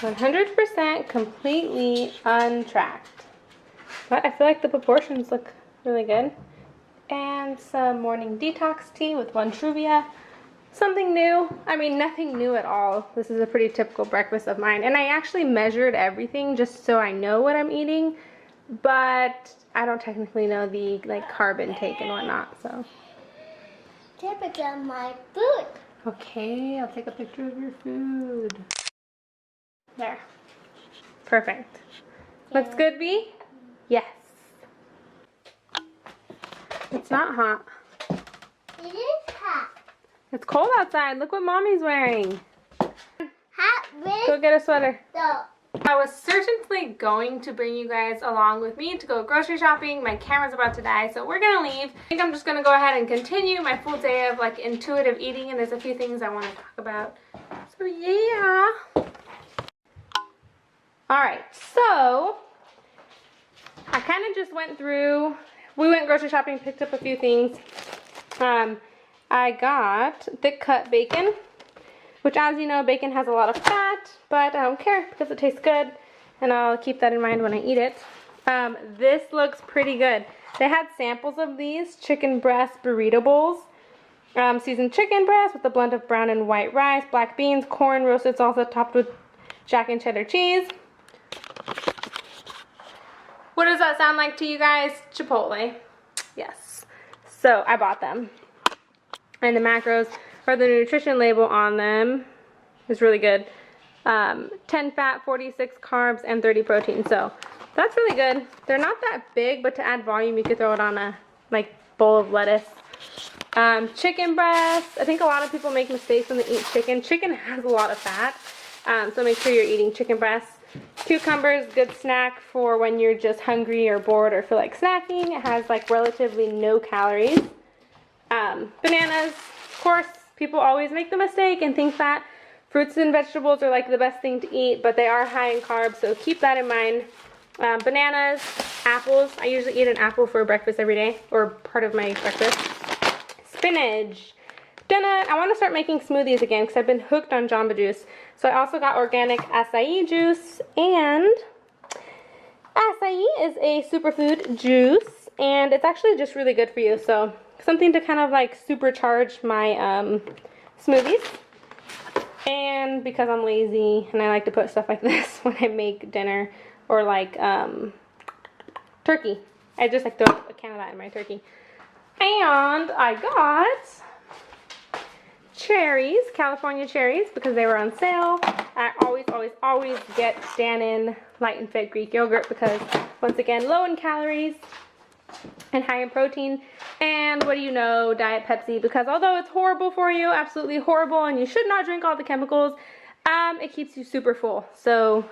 100% completely untracked. But I feel like the proportions look really good. And some morning detox tea with 1 Truvia. Something new. I mean, nothing new at all. This is a pretty typical breakfast of mine. And I actually measured everything just so I know what I'm eating. But I don't technically know the like carb intake and whatnot, so. Take a picture of my food. Okay, I'll take a picture of your food. There. Perfect. Looks good, Bee? Yes. It's not hot. It is hot. It's cold outside. Look what Mommy's wearing. Hot with Go get a sweater. the I was certainly going to bring you guys along with me to go grocery shopping. My camera's about to die, so we're gonna leave. I think I'm just gonna go ahead and continue my full day of like intuitive eating, and there's a few things I want to talk about. So yeah. Alright, so I kind of just went through, we went grocery shopping, picked up a few things. I got thick cut bacon, which, as you know, bacon has a lot of fat, but I don't care because it tastes good, and I'll keep that in mind when I eat it. This looks pretty good. They had samples of these chicken breast burrito bowls. Seasoned chicken breast with a blend of brown and white rice, black beans, corn, roasted salsa topped with jack and cheddar cheese. What does that sound like to you guys? Chipotle. Yes. So I bought them. And the macros, or the nutrition label on them, is really good. 10 fat, 46 carbs, and 30 protein. So that's really good. They're not that big, but to add volume, you could throw it on a like bowl of lettuce. Chicken breast. I think a lot of people make mistakes when they eat chicken. Chicken has a lot of fat, so make sure you're eating chicken breast. Cucumbers, good snack for when you're just hungry or bored or feel like snacking. It has like relatively no calories. Bananas, of course, people always make the mistake and think that fruits and vegetables are like the best thing to eat, but they are high in carbs, so keep that in mind. Bananas, apples. I usually eat an apple for breakfast every day, or part of my breakfast. Spinach. Donut. I want to start making smoothies again because I've been hooked on Jamba Juice. So I also got organic acai juice, and acai is a superfood juice, and it's actually just really good for you. So something to kind of like supercharge my smoothies. And because I'm lazy and I like to put stuff like this when I make dinner, or like turkey, I just like throw a can of that in my turkey. And I got cherries, California cherries, because they were on sale. I always get Dannon light and fit Greek yogurt because, once again, low in calories and high in protein. And what do you know, Diet Pepsi, because although it's horrible for you, absolutely horrible, and you should not drink all the chemicals, it keeps you super full. So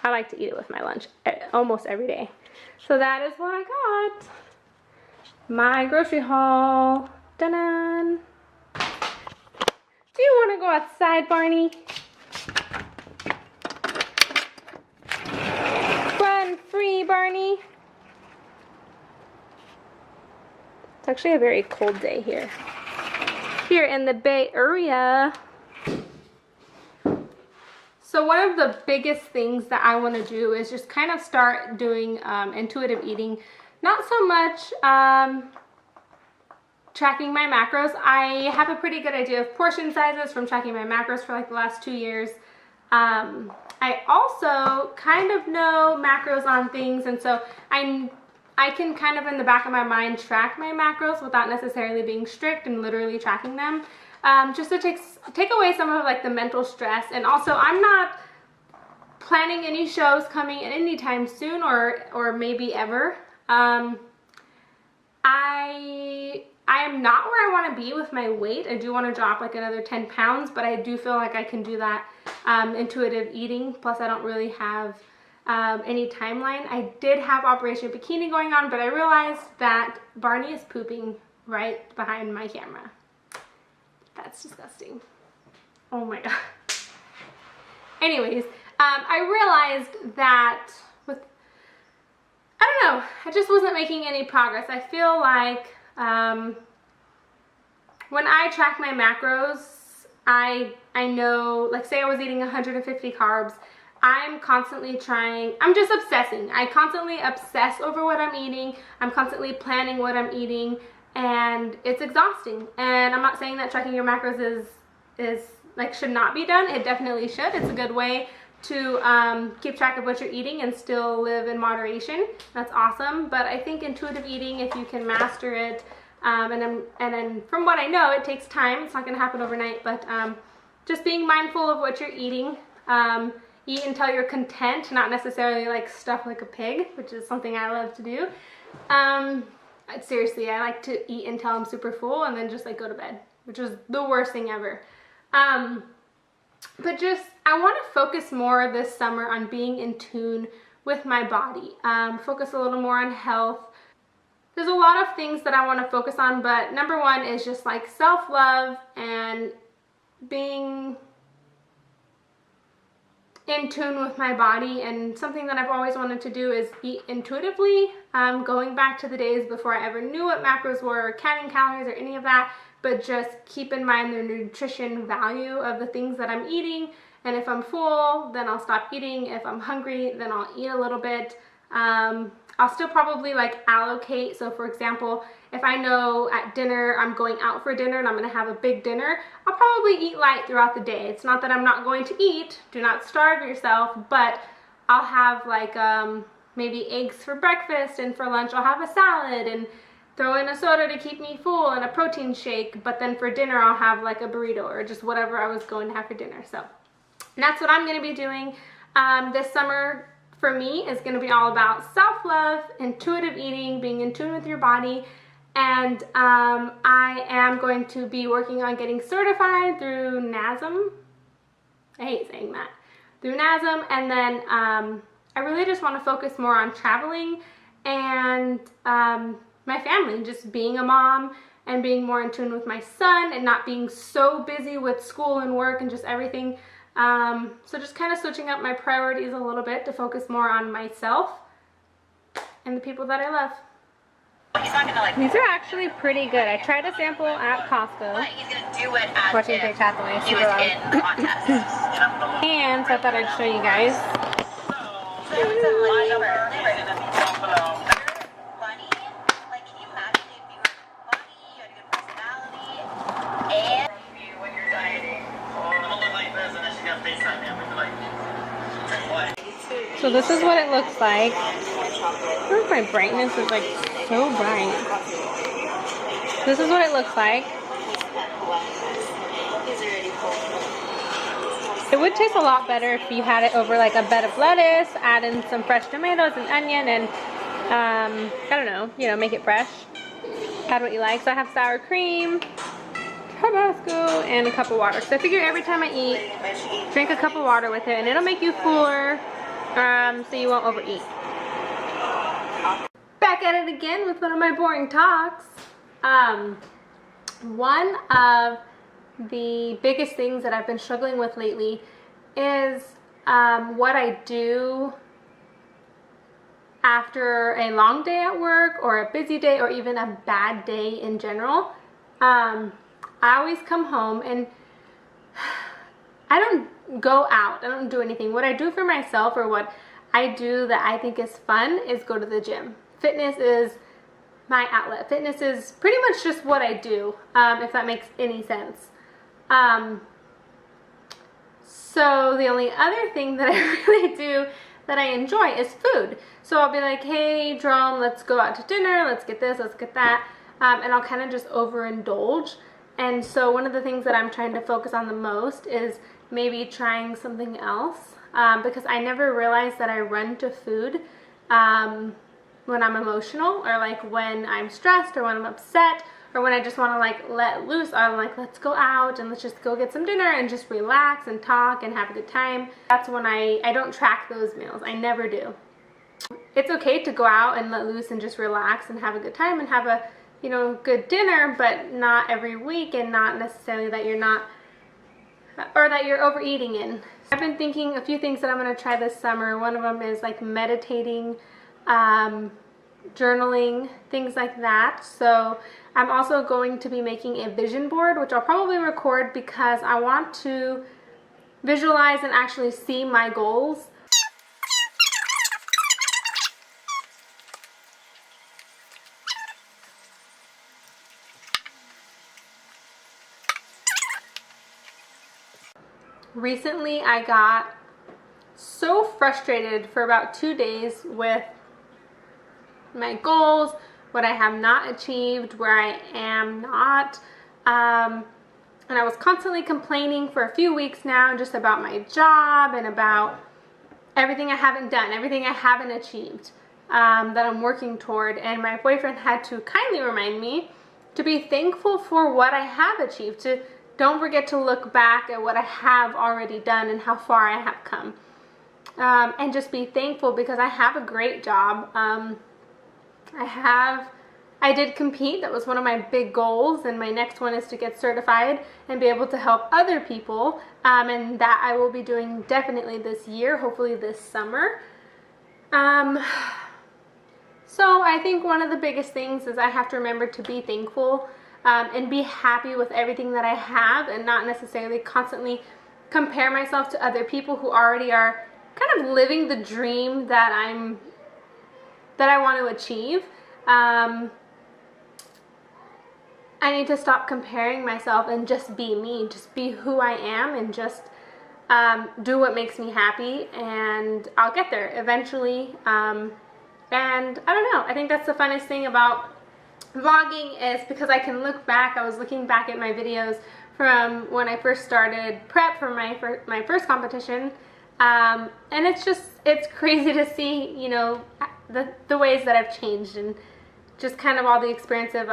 I like to eat it with my lunch almost every day. So that is what I got. My grocery haul. Dun-dun. Do you want to go outside, Barney? Run free, Barney. It's actually a very cold day here. Here in the Bay Area. So one of the biggest things that I want to do is just kind of start doing intuitive eating. Not so much tracking my macros. I have a pretty good idea of portion sizes from tracking my macros for like the last 2 years. I also kind of know macros on things, and so I can kind of in the back of my mind track my macros without necessarily being strict and literally tracking them. Just to take away some of like the mental stress. And also, I'm not planning any shows coming anytime soon, or maybe ever. I am not where I want to be with my weight. I do want to drop like another 10 pounds, but I do feel like I can do that intuitive eating. Plus, I don't really have any timeline. I did have Operation Bikini going on, but I realized that Barney is pooping right behind my camera. That's disgusting. Oh my god. Anyways, I realized that with, I don't know, I just wasn't making any progress. I feel like when I track my macros, I know, like say I was eating 150 carbs, I'm constantly trying, I'm just obsessing. I constantly obsess over what I'm eating. I'm constantly planning what I'm eating, and it's exhausting. And I'm not saying that tracking your macros is like should not be done. It definitely should. It's a good way to keep track of what you're eating and still live in moderation. That's awesome. But I think intuitive eating, if you can master it, and then from what I know, it takes time. It's not going to happen overnight, but just being mindful of what you're eating. Eat until you're content, not necessarily like stuff like a pig, which is something I love to do. Seriously, I like to eat until I'm super full and then just like go to bed, which is the worst thing ever. But just, I want to focus more this summer on being in tune with my body. Focus a little more on health. There's a lot of things that I want to focus on, but number one is just like self-love and being in tune with my body. And something that I've always wanted to do is eat intuitively, going back to the days before I ever knew what macros were, or counting calories or any of that, but just keep in mind the nutrition value of the things that I'm eating. And if I'm full, then I'll stop eating. If I'm hungry, then I'll eat a little bit. I'll still probably like allocate. So for example, if I know at dinner I'm going out for dinner and I'm going to have a big dinner, I'll probably eat light throughout the day. It's not that I'm not going to eat. Do not starve yourself, but I'll have like maybe eggs for breakfast, and for lunch I'll have a salad and throw in a soda to keep me full and a protein shake. But then for dinner I'll have like a burrito or just whatever I was going to have for dinner. So that's what I'm going to be doing this summer. For me, is going to be all about self-love, intuitive eating, being in tune with your body, and I am going to be working on getting certified through NASM. I hate saying that. Through NASM, and then I really just want to focus more on traveling and my family, just being a mom and being more in tune with my son and not being so busy with school and work and just everything. So just kind of switching up my priorities a little bit to focus more on myself and the people that I love. He's not gonna like. These are actually pretty good. I tried a sample at Costco. But he's gonna do it as Watching if Jake Hathaway, he was in the contest. And so I thought I'd show you guys. So it's a line number. Funny, like can you imagine if you were funny, you had a good personality, and when you're dieting. So this is what it looks like. I wonder if my brightness is like so bright. This is what it looks like. It would taste a lot better if you had it over like a bed of lettuce, add in some fresh tomatoes and onion, and I don't know, you know, make it fresh. Add what you like. So I have sour cream, Tabasco, and a cup of water. So I figure every time I eat, drink a cup of water with it, and it'll make you fuller, so you won't overeat. Back at it again with one of my boring talks. One of the biggest things that I've been struggling with lately is what I do after a long day at work, or a busy day, or even a bad day in general. I always come home and I don't go out. I don't do anything. What I do for myself, or what I do that I think is fun, is go to the gym. Fitness is my outlet. Fitness is pretty much just what I do, if that makes any sense. So the only other thing that I really do that I enjoy is food. So I'll be like, hey, Jerome, let's go out to dinner. Let's get this, let's get that. And I'll kind of just overindulge. And so one of the things that I'm trying to focus on the most is maybe trying something else, because I never realized that I run to food when I'm emotional, or like when I'm stressed, or when I'm upset, or when I just want to like let loose. I'm like, let's go out and let's just go get some dinner and just relax and talk and have a good time. That's when I don't track those meals. I never do. It's okay to go out and let loose and just relax and have a good time and have a, you know, good dinner, but not every week, and not necessarily that you're not, or that you're overeating in. I've been thinking a few things that I'm going to try this summer. One of them is like meditating, journaling, things like that. So I'm also going to be making a vision board, which I'll probably record because I want to visualize and actually see my goals recently I got so frustrated for about 2 days with my goals, what I have not achieved, where I am not. And I was constantly complaining for a few weeks now just about my job and about everything I haven't done, everything I haven't achieved, that I'm working toward. And my boyfriend had to kindly remind me to be thankful for what I have achieved, to don't forget to look back at what I have already done and how far I have come. And just be thankful because I have a great job. I did compete. That was one of my big goals, and my next one is to get certified and be able to help other people, and that I will be doing definitely this year, hopefully this summer. So I think one of the biggest things is I have to remember to be thankful and be happy with everything that I have, and not necessarily constantly compare myself to other people who already are kind of living the dream that I want to achieve. I need to stop comparing myself and just be me, just be who I am, and just do what makes me happy, and I'll get there eventually. And I don't know, I think that's the funnest thing about vlogging is because I can look back. I was looking back at my videos from when I first started prep for my first competition, and it's crazy to see, you know, the ways that I've changed, and just kind of all the experiences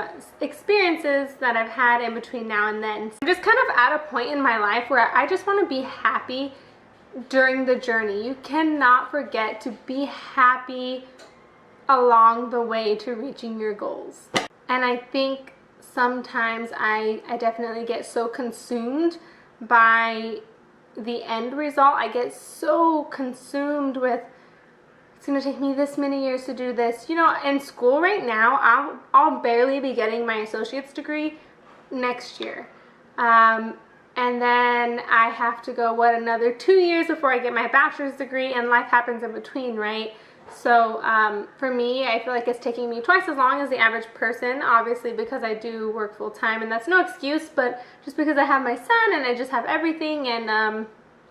that I've had in between now and then. I'm just kind of at a point in my life where I just want to be happy during the journey. You cannot forget to be happy along the way to reaching your goals. And I think sometimes I definitely get so consumed by the end result. I get so consumed with, it's going to take me this many years to do this. You know, in school right now, I'll barely be getting my associate's degree next year. And then I have to go, another 2 years before I get my bachelor's degree, and life happens in between, right? So for me, I feel like it's taking me twice as long as the average person, obviously because I do work full time, and that's no excuse, but just because I have my son and I just have everything, and I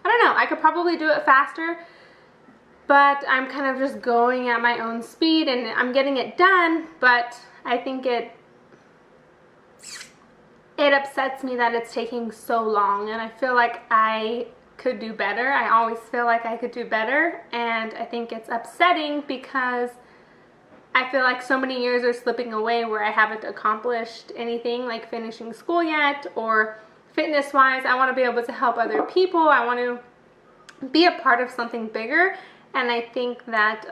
don't know, I could probably do it faster, but I'm kind of just going at my own speed, and I'm getting it done, but I think it upsets me that it's taking so long, and I feel like I could do better. I always feel like I could do better, and I think it's upsetting because I feel like so many years are slipping away where I haven't accomplished anything like finishing school yet, or fitness wise. I want to be able to help other people. I want to be a part of something bigger, and I think that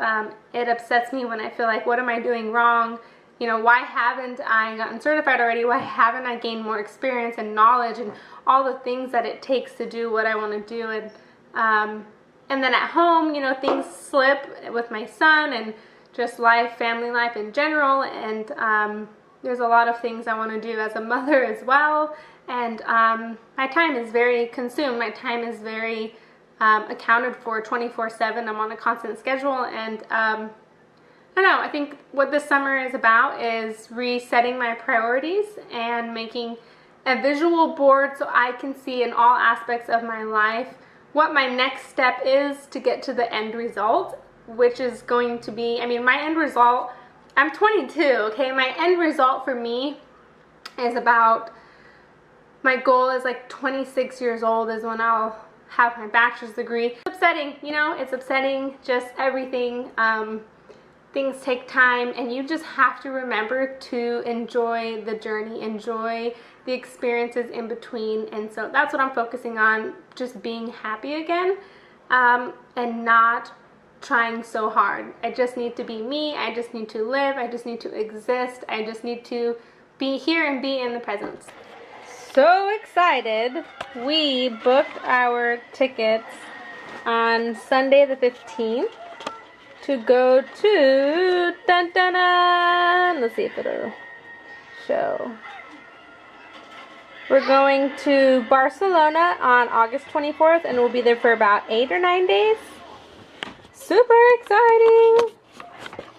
it upsets me when I feel like, what am I doing wrong? You know, why haven't I gotten certified already? Why haven't I gained more experience and knowledge and all the things that it takes to do what I want to do? And then at home, you know, things slip with my son and just life, family life in general. And there's a lot of things I want to do as a mother as well. And my time is very consumed. My time is very accounted for 24/7. I'm on a constant schedule, and I don't know, I think what this summer is about is resetting my priorities and making a visual board so I can see in all aspects of my life what my next step is to get to the end result, which is going to be, I mean, my end result, I'm 22, okay? My end result for me is about, my goal is like 26 years old is when I'll have my bachelor's degree. It's upsetting, you know, it's upsetting, just everything. Things take time, and you just have to remember to enjoy the journey, enjoy the experiences in between. And so that's what I'm focusing on, just being happy again, and not trying so hard. I just need to be me. I just need to live. I just need to exist. I just need to be here and be in the present. So excited. We booked our tickets on Sunday the 15th. To go to, dun, dun, dun. Let's see if it'll show. We're going to Barcelona on August 24th, and we'll be there for about 8 or 9 days. Super exciting!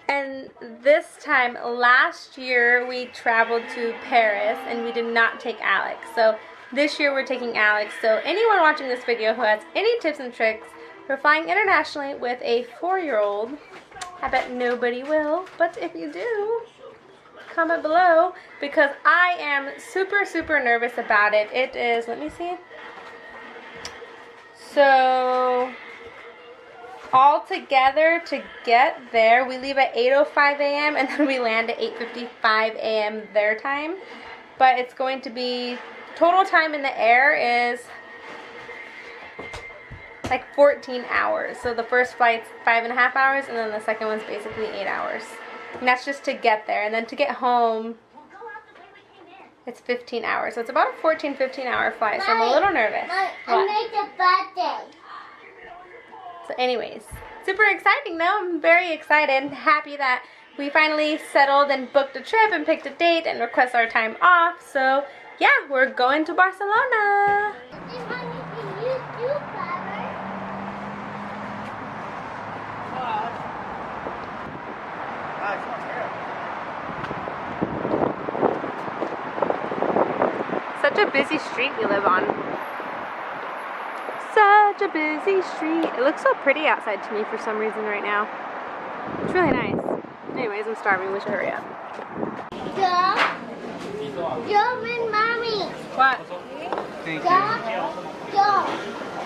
And this time, last year, we traveled to Paris, and we did not take Alex. So this year we're taking Alex. So anyone watching this video who has any tips and tricks for flying internationally with a 4-year-old, I bet nobody will, but if you do, comment below, because I am super, super nervous about it. It is, let me see. So, all together to get there, we leave at 8:05 a.m. and then we land at 8:55 a.m. their time. But it's going to be, total time in the air is like 14 hours. So the first flight's 5.5 hours, and then the second one's basically 8 hours. And that's just to get there. And then to get home, it's 15 hours. So it's about a 14-15 hour flight. So I'm a little nervous. I What? made a birthday. So anyways, super exciting though. I'm very excited. Happy that we finally settled and booked a trip and picked a date and request our time off. So yeah, we're going to Barcelona. Such a busy street we live on. Such a busy street. It looks so pretty outside to me for some reason right now. It's really nice. Anyways, I'm starving. We should hurry up. Joe and Mommy. What? Thank Joe.